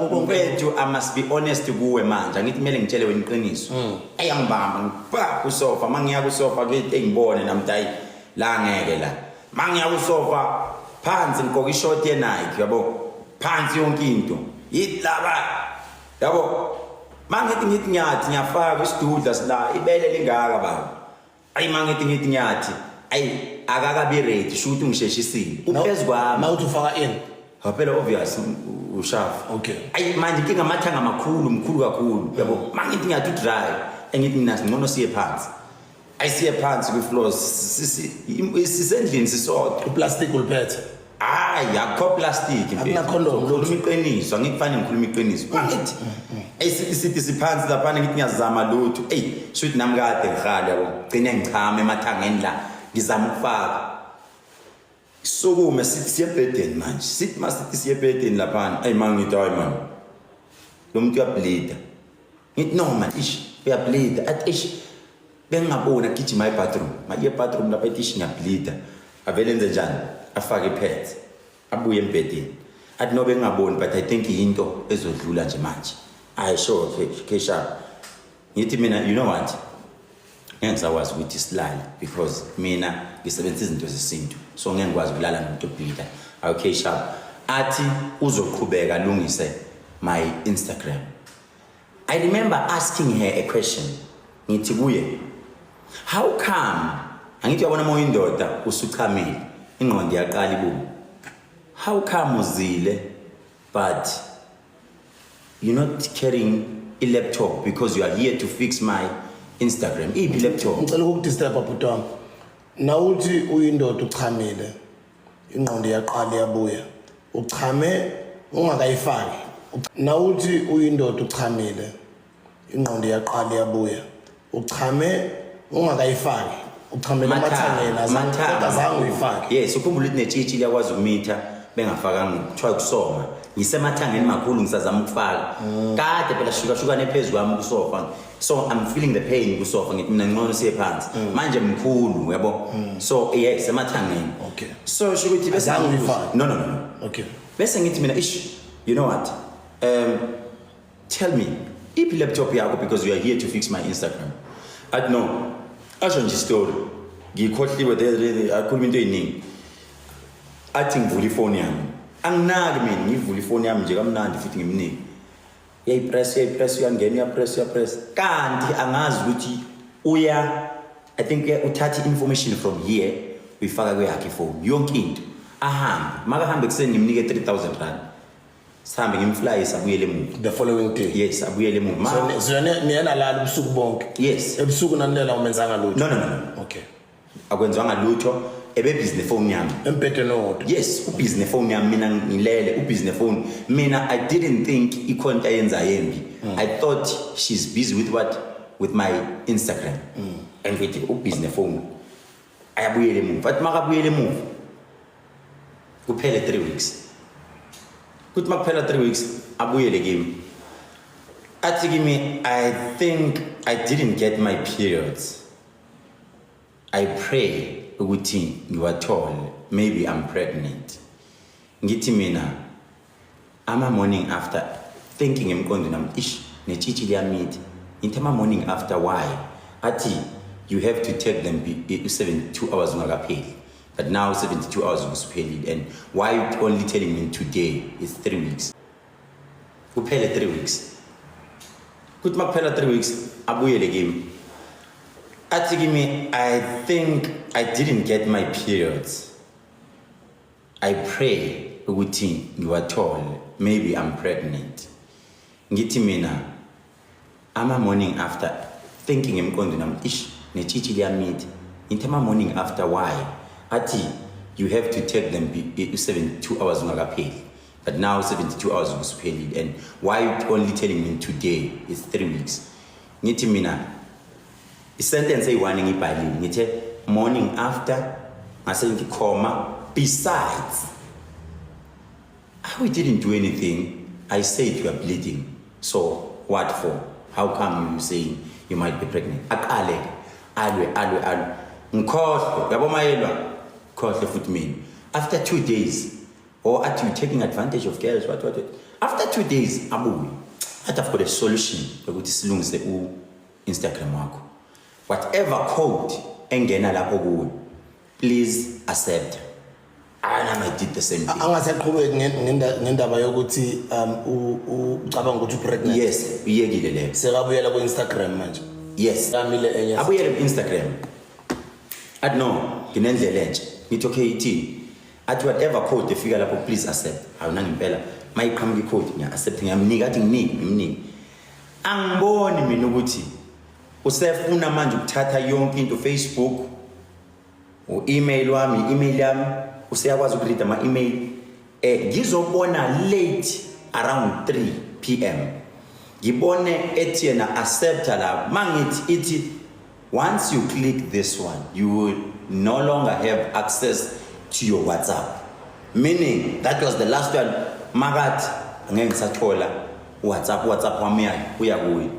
mfethu I must be honest kuwe manje angithi kumele ngitshele wena iqiniso ayangibamba ngiba kusofa mangiya kusofa ke engibone namdayi la ngeke la mangiya kusofa phansi ngikoka ishort ye Nike yabo phansi yonke into yilaba yabo mangithi nyathi ngiyafaka isidudla sila ibele lingaka baba ayi mangithi nyathi ayi akakabi ready shoot ngisheshisile uphezulu kwami mawuthi ufaka in phela obvious ushafu okay ayi manje inkinga amathanga mkhulu kakhulu yabo mangithi ngiyathi dry engithi mina ngcono siye phansi ayisiye phansi ku floor sisendlini sisodwa uplastic uliphethe hayi akho plastic akuna condom lo iqiniso angikufani ngikhuluma iqiniso mangithi ayisithi siphansi lapha ngithi ngiyazama lutho shoot nami kade ngihali yabo gcine ngichama emathangeni la ngizama ukufaka sokume sithi siyebhedeni manje sithi masithi siyebhedeni lapha ayi mangithi hayi man lo muntu uyableeda ngithi no man uyableeda athi bengabona gijima ebathroom maye bathroom lapha ethi ngiyableeda avele enze njani afake ipads abuye embedeni athi no bengaboni but I think into ezodlula nje manje ayi sure kesha ngithi mina you know what ngiyazawazi ukuthi silale because mina ngisebenzisa izinto zesintu so ngeke ngikwazi ukulala nomuntu obleeda okay sharp athi uzoqhubeka lungise my Instagram. I remember asking her a question ngithi kuye how come angithi yabona moya indoda usuchamile ingqondo yaqala ibubu how come uzile but you're not carrying a laptop because you are here to fix my Instagram iphi laptop ngicela ukudisturb abutwami nawuthi uyindoda uchamile ingqondo yaqala yabuya uchame ungakayifaki nawuthi uyindoda uchamile ingqondo yaqala yabuya uchame ungakayifaki uchamela amathangeni azange uyifaki yes ukhumbula ukuthi netshitshi liyakwazi ukumitha bengafakanga kuthiwa ukusoma ngisemathangeni makhulu ngisazama ukufaka kade phela shuka nephezulu kwami kusofa so I'm feeling the pain kusofa ngithi mina ngcono siye phansi manje mkhulu yabo so yes emathangeni okay so sho ukuthi bese no okay bese ngithi mina you know what tell me iphi laptop yakho because you are here to fix my Instagram I don't know asho nje story ngikhohliwe there akhuluma into eyiningi athi ngivula ifoni yami anginaki mina ngivula ifoni yami nje kamnandi futhi ngimniki yayipress uyangena uyapress kanti angazi ukuthi I think uthatha information from here uyifaka kweyakhe phone yonke into ahambe makahambe kuseni ngimnike 3000 rand sihambe ngimflyisa abuyele emuva the following day yes abuyele emuva so niyena lala ubusuku bonke yes ebusuku nanilela umenzanga lutho no okay akwenzwanga lutho busy phone yami embedeni owodwa yes busy phone yami mina ngilele busy phone mina I didn't think ikhonta yenza yembi I thought she's busy with my Instagram and with busy phone ayabuyele emuva but makabuyele emuva kuphele 3 weeks kuthi makuphela 3 weeks abuyele kimi athi kimi I think I didn't get my periods I pray ukuthi ngiwathole maybe I'm pregnant ngithi mina ama morning after thinking emqondo nami netshitshi liyamithi ngithi ama morning after why athi you have to take them 72 hours ungakapheli but now 72 hours usiphelile and why you only telling me today is 3 weeks kuphele 3 weeks kuthi makuphela 3 weeks abuyele kimi athi kimi I think I didn't get my periods I pray ukuthi ngiwathole maybe I'm pregnant ngithi mina ama morning after thinking emqondo nami netshitshi liyamithi ngithi ama morning after why athi you have to take them 72 hours ungakapheli but now 72 hours usiphelile and why you only telling me today is 3 weeks ngithi mina isentence eyi1 ngibhalile ngithe morning after ngase ngithi comma besides we didn't do anything I said you are bleeding so what for how come you saying you might be pregnant aqale alwe ngikhohle yabo mayelwa khohle futhi mina after 2 days or at you taking advantage of girls what After 2 days abuye athi I've got a solution ukuthi silungise Instagram wakho. Whatever code engena lapho kuwe, please accept. And I did the same thing. Angasaqhubeki ngendaba yokuthi ucabanga ukuthi pregnant. Yes, uyekile leyo. Sekabuyela ku Instagram manje. Yes. Kamile enye. Abuyele ku Instagram. Athi no, nginendlela entsha. Ngithi okay ithini? Athi whatever code efika lapho please accept. Awunanga impela. Mayiqhamuka icode ngiya accept ngiyamnika athi ngimnike. Angiboni mina ukuthi usefuna manje ukuthatha yonke into Facebook, email yami, useyakwazi ukuread ama-email. Ngizobona late around 3 p.m. Ngibone ethi yena accepta la. Mangithi ithi once you click this one, you will no longer have access to your WhatsApp. Meaning that was the last one. Magathi angeke ngisathola WhatsApp wami uya kuye.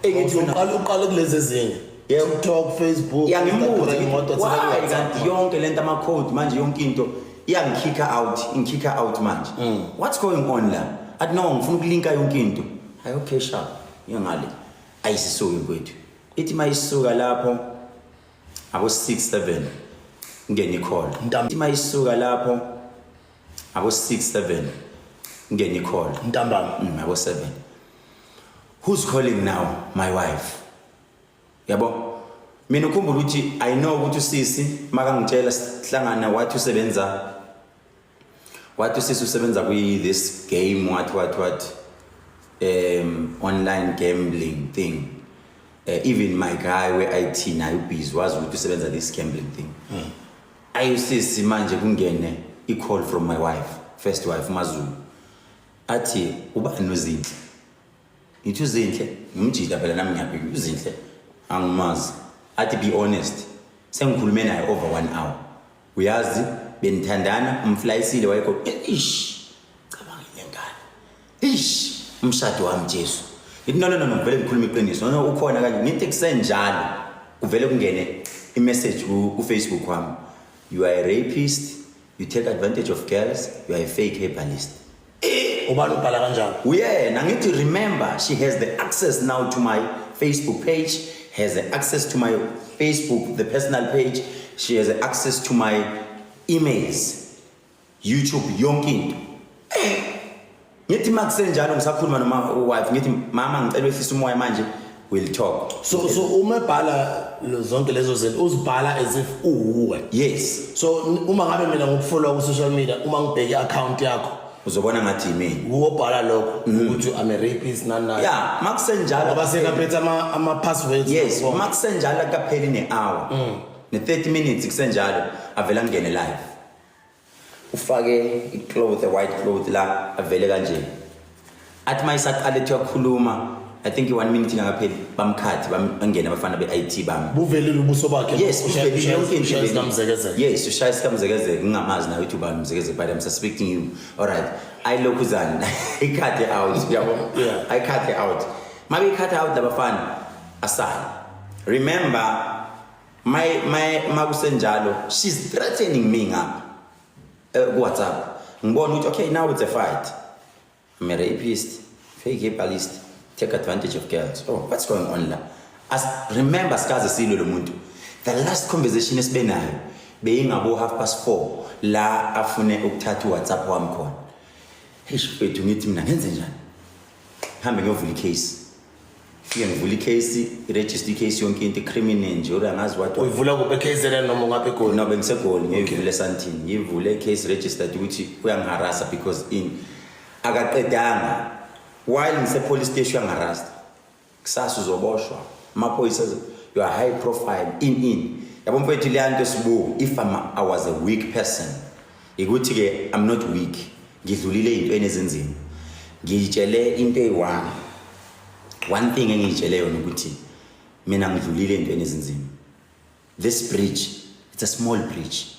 Uqala kulezi ezinye. TikTok, Facebook, Ngimubuza why kanti yonke lento ama code manje yonke into ingikhika out manje. What's going on la? Athi no ngifuna ukulinka yonke into. Hayi okay sharp. Ngiyangale. Ayisisuke kwethu. Ithi mayisuka lapho abo 6-7 ngene icall. Ithi mayisuka lapho abo 6-7 ngene icall. Ntambama. Abo 7. Who's calling now? My wife. Yabo. Mina ukhumbula ukuthi I know ukuthi usisi makangitshela sihlangana wathi usebenza kwi this game what online gambling thing. Even my guy where IT nayo busy was ukuthi usebenza this gambling thing. Ayusisi manje kungene a call from my wife, first wife Mazulu. Athi uba nozinhle. Ngithi uzinhle ngimjida phela nami ngiyaphi uzinhle angimazi. Athi be honest sengikhulume naye over 1 hour. Uyazi benithandana umflyisile wayekho cabanga ngengane umshado wami Jesu. Ithi no vele ngikhuluma iqiniso. No ukhona kanje ngithi kusenjalo kuvele kungene i-message ku Facebook wami. You are a rapist, you take advantage of girls, you are a fake herbalist. Ubani ubhala kanjalo? Uyena ngithi remember she has the access now to my Facebook page, has the access to my Facebook, the personal page, she has the access to my emails, YouTube, yonke into. Ngithi makusenjalo ngisakhuluma noma wife ngithi mama ngicela wehlisa umoya manje we'll talk. So umebhala zonke lezo zinto uzibhala as if uwe. Yes. So uma ngabe mina ngikufollow ku social media uma ngibheke account yakho uzobona ngathi yimi ubhala lokho ukuthi I'm a rapist nana. Yeah, makusenjalo abaseka ama passwords. Yes, makusenjalo akapheli ne-hour. Ne 30 minutes kusenjalo avela ngene live. Ufake icloth, a white cloth la avele kanje. Athi mayisaqale ethi yakhuluma, I think 1 minute ngakapheli bamkhathi bangena abafana be-IT bami. Buvelile ubuso bakhe. Yes, uvelile yonke into. Yes, ushayisa kamzekezeke ngingamazi nawe ukuthi ubani mzekezeke, but I'm suspecting you. All right. I lokuzana. I cut it out. Yeah. I cut it out. Maybe cut out labafana aside. Remember my makusenjalo, she's threatening me ngapha. WhatsApp. Ngibona ukuthi okay, now it's a fight. I'm a rapist, fake herbalist, take advantage of girls. Oh, what's going on la? Remember skaze silo lo muntu. The last conversation esibenayo beyingabo 4:30 la afune ukuthatha WhatsApp wami khona. Wethu ngithi mina ngenze njani? Hambe ngiyovula icase. Fike ngivula icase, i-register icase yonke into criminal nje urangazi what. Uyivula kuphi KZN noma ngabe eGoli? No, bengisegoli ngiyivule eSandton. Ngivule icase registered ukuthi uyangiharasa because in akaqedanga while ngise police station uyangiharasa. Kusasa uzoboshwa. Amaphoyisa you are high profile in. Yabo mfethu leyanto sibuku if I was a weak person. Ikuthi ke I'm not weak. Ngidlulile into enezinzima. Ngiyitshele into eyi-1. One thing engiyitshele yona ukuthi mina ngidlulile into enezinzima. This bridge, it's a small bridge.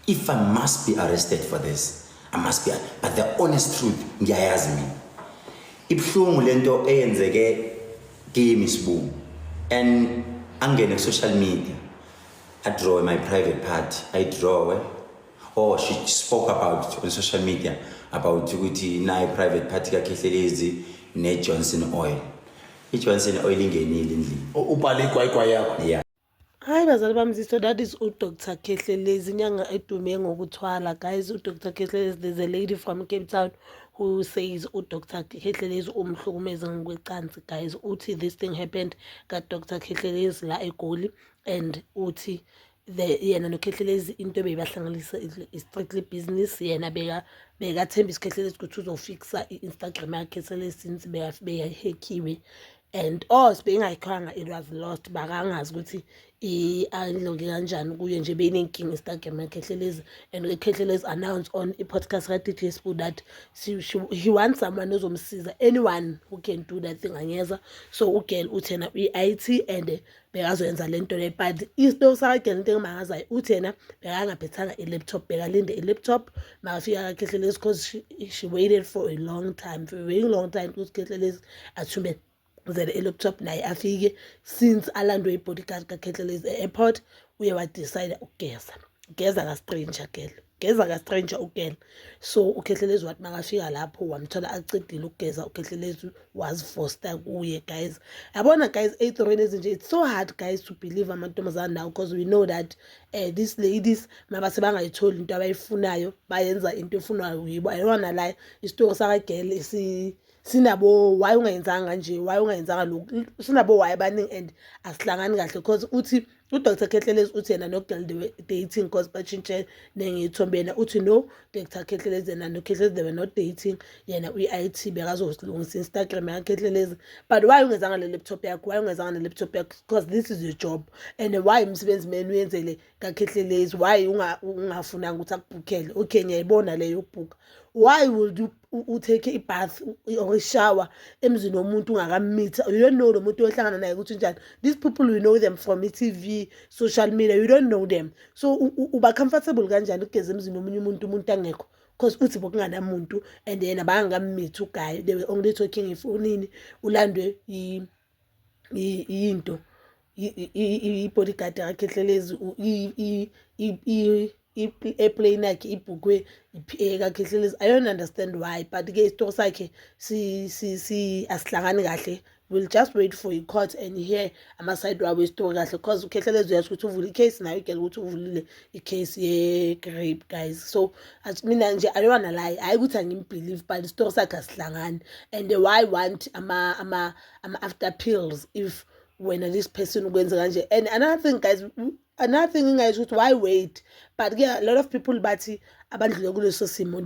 If I must be arrested for this, I must be. But the honest truth, ngiyayazi mina. Ibhlungu lento eyenzeke kimi sibu. And angene ku social media. I draw my private part. I draw. Or she spoke about it on social media. about ukuthi nayo private party kaKhehlelezi neJohnson Oil. iJohnson Oil ingenile endlini. ubhale igwayigwa yakho. Yeah. Hi bazali bami, so that is uDr. Khehlelezi inyanga edume ngokuthwala. Guys, uDr. Khehlelezi, there's a lady from Cape Town who says uDr. Khehlelezi umhlukumeza ngokwecansi. Guys, uthi this thing happened kaDr. Khehlelezi la eGoli, and uthi yena noKhehlelezi into beyibahlanganisa is strictly business. Yena bekathembisa uKhehlelezi ukuthi uzofixa i-Instagram yakhe since beyahekiwe, and sibengayikhoanga it was lost, bakangazi ukuthi ayilonke kanjani kuye nje benenkinga Instagram yaKhehlelezi. And uKhehlelezi announced on a podcast ka-DJ Sbu that he wants someone ozomsiza, anyone who can do that thing angeza. So ugirl uthena i-IT and bekazoyenza lento le, but isitori sakagirl into engimangazayo uthi yena bekangaphethanga i-laptop, bekalinde i-laptop makafika kaKhehlelezi because she waited for a long time, for a very long time ukuthi Khehlelezi athume laptop naye afike. Since alandwe i-bodyguard kaKhehlelezi e-airport uye wadecide ukugeza ka-stranger ugirl. So uKhehlelezi wathi makafika lapho wamthola acedile ukugeza. uKhehlelezi was forced kuye. Guys, yabona guys, ey'torweni ezinje it's so hard guys to believe amantombazane now, because we know that these ladies mabase bangayitholi into abayifunayo bayenza into efunwayo yibo. I don't wanna lie, isitori sakagirl sinabo why ungayenzanga nje, why ungayenzanga lokhu, sinabo why abaningi and asihlangani kahle, because uthi uDr. Khehlelezi uthi yena nogirl they were dating because batshintshe nengithombe. Yena uthi no, Dr. Khehlelezi yena noKhehlelezi they were not dating. Yena uyi-IT bekazolungisa Instagram yaKhehlelezi. But why ungezanga le laptop yakho? Because this is your job. And why umsebenzi meni uyenzele kaKhehlelezi? Why ungafunanga ukuthi akubhukhele? Okay, ngiyayibona leyo ukubhuka. Why would you take a bath or a shower emzini womuntu ungakameet? You don't know the muntu ohlangana naye ukuthi njani. These people, we know them from TV, social media, you don't know them. So uba comfortable kanjani ukugeza emzini womunye umuntu angekho? Because uthi bokunganamuntu and then abangameet uguy, they were only talking efonini, ulandwe into i-bodyguard kaKhehlelezi airplane yakhe ibhukwe i-PA kaKhehlelezi. I don't understand why, but ke isitori sakhe asihlangani kahle. We'll just wait for a court and hear amaside wabo isitori kahle, because uKhehlelezi uyazi ukuthi uvule icase nayo igele ukuthi uvulile icase ye-rape. Guys, so mina nje I don't wanna lie, hayi ukuthi angimbelieve, but isitori sakhe asihlangani. And why want ama after pills if when this person ukwenza kanje? And another thing guys, why wait? But yeah, a lot of people bathi abandlule kuleso simo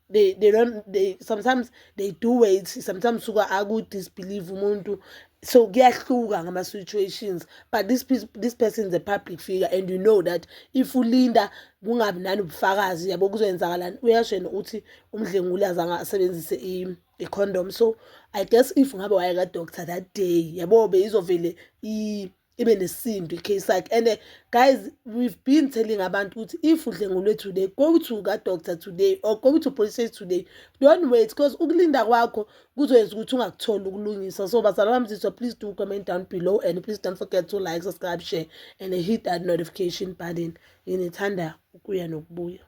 they sometimes they do wait, sometimes suka aku disbelieve umuntu. So kuyahluka ngama situations, but this person is a public figure, and you know that if ulinda kungabi nani ubufakazi yabo kuzoyenzakalani, uyashena uthi umdlenguli azanga asebenzise i-condom. So I guess if ngabe wayeka doctor that day yabo bezovele ibe nesinto icase yakhe. And guys, we've been telling abantu ukuthi if udlengulwe today, go to ka-doctor today or go to police station today. Don't wait, because ukulinda kwakho kuzoyenza ukuthi ungakutholi ukulungisa. So bazalwane bami, so please do comment down below, and please don't forget to like, subscribe, share and hit that notification button. Ngithanda ukuya nokubuya.